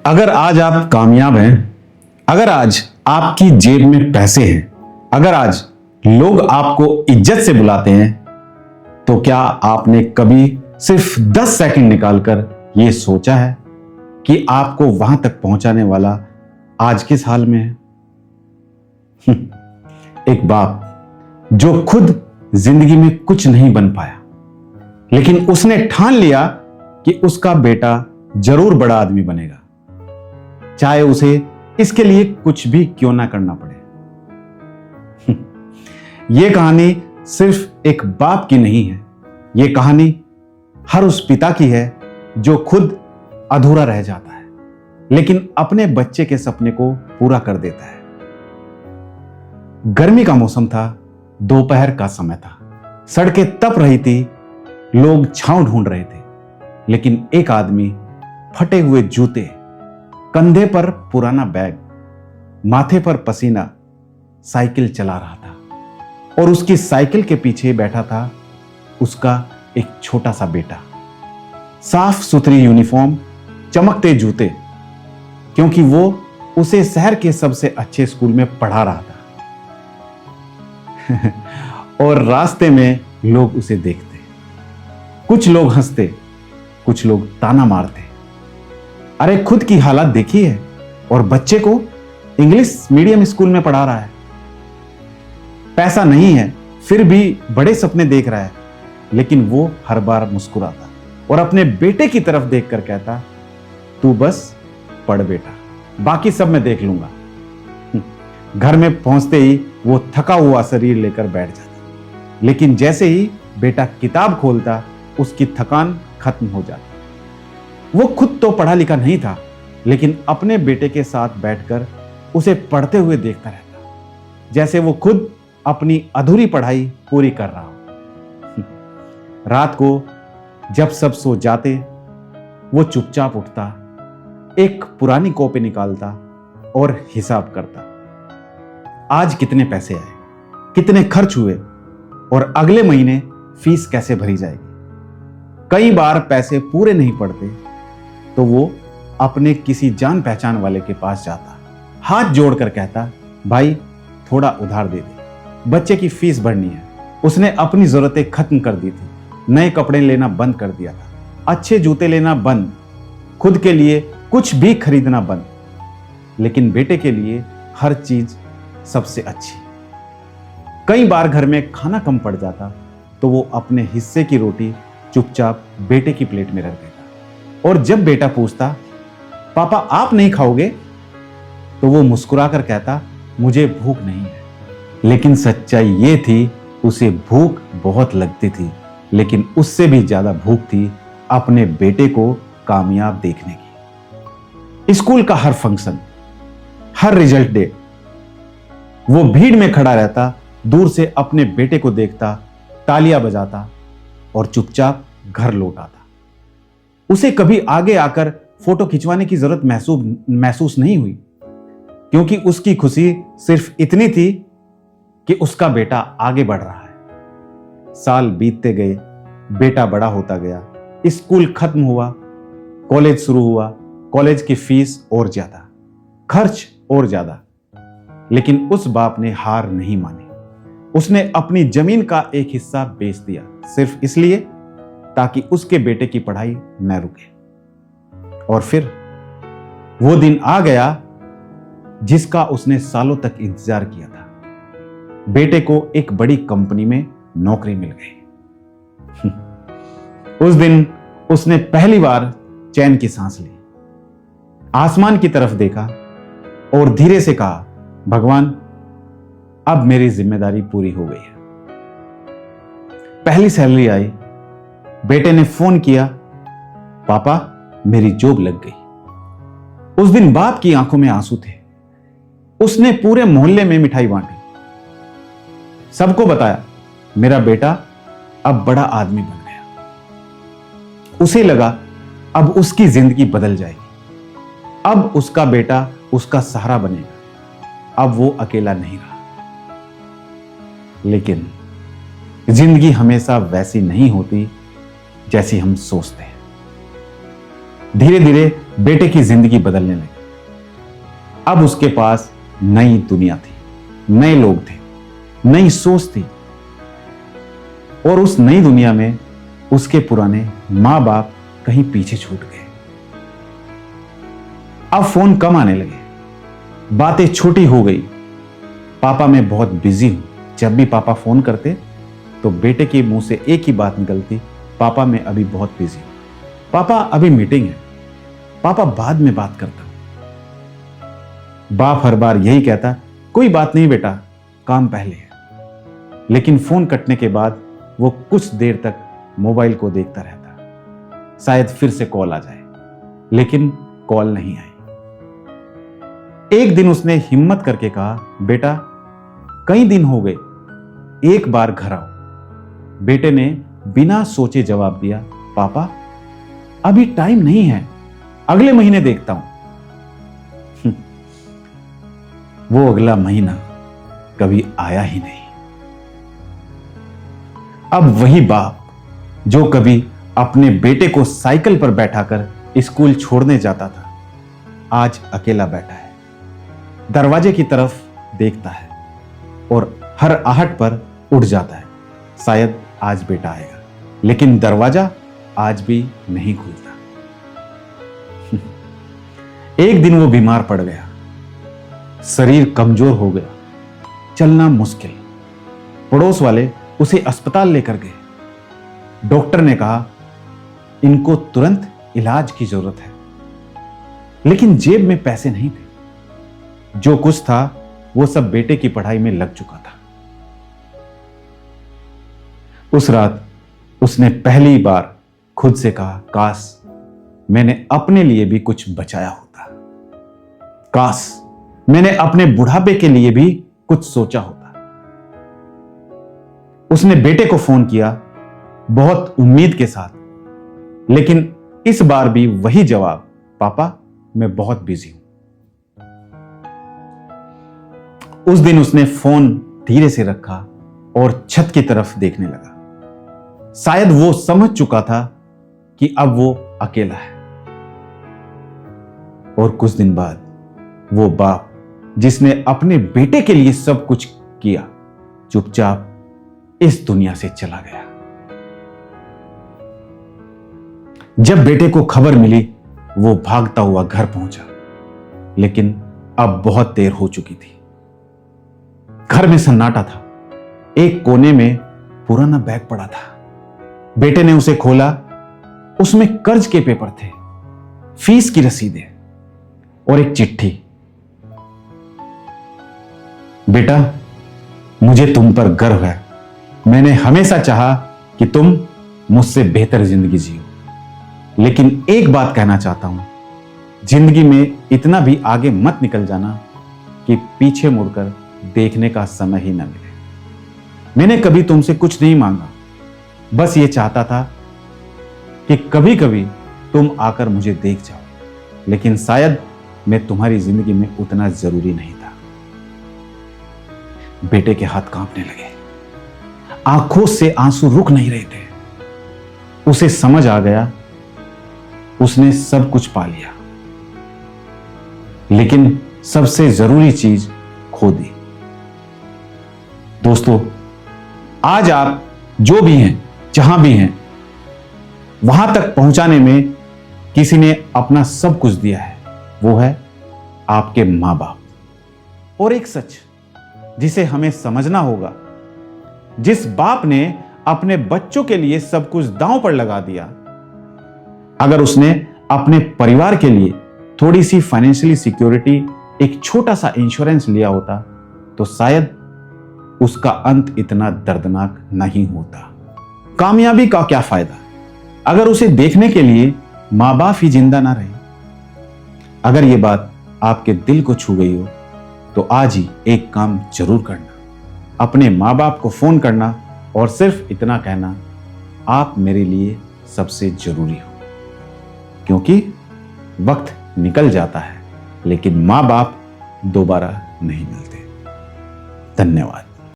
अगर आज आप कामयाब हैं, अगर आज आपकी जेब में पैसे हैं, अगर आज लोग आपको इज्जत से बुलाते हैं, तो क्या आपने कभी सिर्फ 10 सेकंड निकालकर यह सोचा है कि आपको वहां तक पहुंचाने वाला आज किस हाल में है? एक बाप जो खुद जिंदगी में कुछ नहीं बन पाया, लेकिन उसने ठान लिया कि उसका बेटा जरूर बड़ा आदमी बनेगा, चाहे उसे इसके लिए कुछ भी क्यों ना करना पड़े। यह कहानी सिर्फ एक बाप की नहीं है, यह कहानी हर उस पिता की है जो खुद अधूरा रह जाता है, लेकिन अपने बच्चे के सपने को पूरा कर देता है। गर्मी का मौसम था, दोपहर का समय था, सड़कें तप रही थी, लोग छांव ढूंढ रहे थे, लेकिन एक आदमी फटे हुए जूते, कंधे पर पुराना बैग, माथे पर पसीना, साइकिल चला रहा था और उसकी साइकिल के पीछे बैठा था उसका एक छोटा सा बेटा। साफ सुथरी यूनिफॉर्म, चमकते जूते, क्योंकि वो उसे शहर के सबसे अच्छे स्कूल में पढ़ा रहा था। और रास्ते में लोग उसे देखते, कुछ लोग हंसते, कुछ लोग ताना मारते, अरे खुद की हालत देखी है और बच्चे को इंग्लिश मीडियम स्कूल में पढ़ा रहा है। पैसा नहीं है फिर भी बड़े सपने देख रहा है, लेकिन वो हर बार मुस्कुराता और अपने बेटे की तरफ देखकर कहता, तू बस पढ़ बेटा, बाकी सब मैं देख लूंगा। घर में पहुंचते ही वो थका हुआ शरीर लेकर बैठ जाता, लेकिन जैसे ही बेटा किताब खोलता उसकी थकान खत्म हो जाती। वो खुद तो पढ़ा लिखा नहीं था, लेकिन अपने बेटे के साथ बैठकर उसे पढ़ते हुए देखता रहता, जैसे वो खुद अपनी अधूरी पढ़ाई पूरी कर रहा हो। रात को जब सब सो जाते, वो चुपचाप उठता, एक पुरानी कॉपी निकालता और हिसाब करता, आज कितने पैसे आए, कितने खर्च हुए और अगले महीने फीस कैसे भरी जाएगी। कई बार पैसे पूरे नहीं पड़ते तो वो अपने किसी जान पहचान वाले के पास जाता, हाथ जोड़कर कहता, भाई थोड़ा उधार दे दे, बच्चे की फीस भरनी है। उसने अपनी जरूरतें खत्म कर दी थी, नए कपड़े लेना बंद कर दिया था, अच्छे जूते लेना बंद, खुद के लिए कुछ भी खरीदना बंद, लेकिन बेटे के लिए हर चीज सबसे अच्छी। कई बार घर में खाना कम पड़ जाता तो वो अपने हिस्से की रोटी चुपचाप बेटे की प्लेट में रख देता, और जब बेटा पूछता, पापा आप नहीं खाओगे, तो वो मुस्कुराकर कहता, मुझे भूख नहीं है। लेकिन सच्चाई ये थी, उसे भूख बहुत लगती थी, लेकिन उससे भी ज्यादा भूख थी अपने बेटे को कामयाब देखने की। स्कूल का हर फंक्शन, हर रिजल्ट डे, वो भीड़ में खड़ा रहता, दूर से अपने बेटे को देखता, तालियां बजाता और चुपचाप घर लौट आता। उसे कभी आगे आकर फोटो खिंचवाने की जरूरत महसूस नहीं हुई, क्योंकि उसकी खुशी सिर्फ इतनी थी कि उसका बेटा आगे बढ़ रहा है। साल बीतते गए, बेटा बड़ा होता गया, स्कूल खत्म हुआ, कॉलेज शुरू हुआ, कॉलेज की फीस और ज्यादा, खर्च और ज्यादा, लेकिन उस बाप ने हार नहीं मानी। उसने अपनी जमीन का एक हिस्सा बेच दिया, सिर्फ इसलिए ताकि उसके बेटे की पढ़ाई न रुके। और फिर वो दिन आ गया जिसका उसने सालों तक इंतजार किया था। बेटे को एक बड़ी कंपनी में नौकरी मिल गई। उस दिन उसने पहली बार चैन की सांस ली, आसमान की तरफ देखा और धीरे से कहा, भगवान अब मेरी जिम्मेदारी पूरी हो गई है। पहली सैलरी आई, बेटे ने फोन किया, पापा मेरी जॉब लग गई। उस दिन बाप की आंखों में आंसू थे। उसने पूरे मोहल्ले में मिठाई बांटी, सबको बताया, मेरा बेटा अब बड़ा आदमी बन गया। उसे लगा अब उसकी जिंदगी बदल जाएगी, अब उसका बेटा उसका सहारा बनेगा, अब वो अकेला नहीं रहा। लेकिन जिंदगी हमेशा वैसी नहीं होती जैसी हम सोचते हैं। धीरे धीरे बेटे की जिंदगी बदलने लगी। अब उसके पास नई दुनिया थी, नए लोग थे, नई सोच थी, और उस नई दुनिया में उसके पुराने मां बाप कहीं पीछे छूट गए। अब फोन कम आने लगे, बातें छोटी हो गई। पापा मैं बहुत बिजी हूं। जब भी पापा फोन करते तो बेटे के मुंह से एक ही बात निकलती, पापा मैं अभी बहुत बिजी हूं, पापा अभी मीटिंग है, पापा बाद में बात करता हूं। बाप हर बार यही कहता, कोई बात नहीं बेटा, काम पहले है। लेकिन फोन कटने के बाद वो कुछ देर तक मोबाइल को देखता रहता, शायद फिर से कॉल आ जाए, लेकिन कॉल नहीं आई। एक दिन उसने हिम्मत करके कहा, बेटा कई दिन हो गए, एक बार घर आओ। बेटे ने बिना सोचे जवाब दिया, पापा अभी टाइम नहीं है, अगले महीने देखता हूं। वो अगला महीना कभी आया ही नहीं। अब वही बाप जो कभी अपने बेटे को साइकिल पर बैठाकर स्कूल छोड़ने जाता था, आज अकेला बैठा है, दरवाजे की तरफ देखता है और हर आहट पर उठ जाता है, शायद आज बेटा आएगा, लेकिन दरवाजा आज भी नहीं खुलता। एक दिन वो बीमार पड़ गया, शरीर कमजोर हो गया, चलना मुश्किल। पड़ोस वाले उसे अस्पताल लेकर गए। डॉक्टर ने कहा, इनको तुरंत इलाज की जरूरत है, लेकिन जेब में पैसे नहीं थे। जो कुछ था वो सब बेटे की पढ़ाई में लग चुका था। उस रात उसने पहली बार खुद से कहा, काश मैंने अपने लिए भी कुछ बचाया होता, काश मैंने अपने बुढ़ापे के लिए भी कुछ सोचा होता। उसने बेटे को फोन किया बहुत उम्मीद के साथ, लेकिन इस बार भी वही जवाब, पापा मैं बहुत बिजी हूं। उस दिन उसने फोन धीरे से रखा और छत की तरफ देखने लगा। शायद वो समझ चुका था कि अब वो अकेला है। और कुछ दिन बाद वो बाप जिसने अपने बेटे के लिए सब कुछ किया, चुपचाप इस दुनिया से चला गया। जब बेटे को खबर मिली, वो भागता हुआ घर पहुंचा, लेकिन अब बहुत देर हो चुकी थी। घर में सन्नाटा था। एक कोने में पुराना बैग पड़ा था। बेटे ने उसे खोला, उसमें कर्ज के पेपर थे, फीस की रसीदें और एक चिट्ठी। बेटा मुझे तुम पर गर्व है। मैंने हमेशा चाहा कि तुम मुझसे बेहतर जिंदगी जियो, लेकिन एक बात कहना चाहता हूं, जिंदगी में इतना भी आगे मत निकल जाना कि पीछे मुड़कर देखने का समय ही न मिले। मैंने कभी तुमसे कुछ नहीं मांगा, बस ये चाहता था कि कभी कभी तुम आकर मुझे देख जाओ, लेकिन शायद मैं तुम्हारी जिंदगी में उतना जरूरी नहीं था। बेटे के हाथ कांपने लगे, आंखों से आंसू रुक नहीं रहे थे। उसे समझ आ गया उसने सब कुछ पा लिया, लेकिन सबसे जरूरी चीज खो दी। दोस्तों, आज आप जो भी हैं, जहां भी हैं, वहां तक पहुंचाने में किसी ने अपना सब कुछ दिया है, वो है आपके मां बाप। और एक सच जिसे हमें समझना होगा, जिस बाप ने अपने बच्चों के लिए सब कुछ दांव पर लगा दिया, अगर उसने अपने परिवार के लिए थोड़ी सी फाइनेंशियली सिक्योरिटी, एक छोटा सा इंश्योरेंस लिया होता, तो शायद उसका अंत इतना दर्दनाक नहीं होता। कामयाबी का क्या फायदा अगर उसे देखने के लिए मां बाप ही जिंदा ना रहे। अगर यह बात आपके दिल को छू गई हो, तो आज ही एक काम जरूर करना, अपने मां बाप को फोन करना और सिर्फ इतना कहना, आप मेरे लिए सबसे जरूरी हो। क्योंकि वक्त निकल जाता है, लेकिन मां बाप दोबारा नहीं मिलते। धन्यवाद।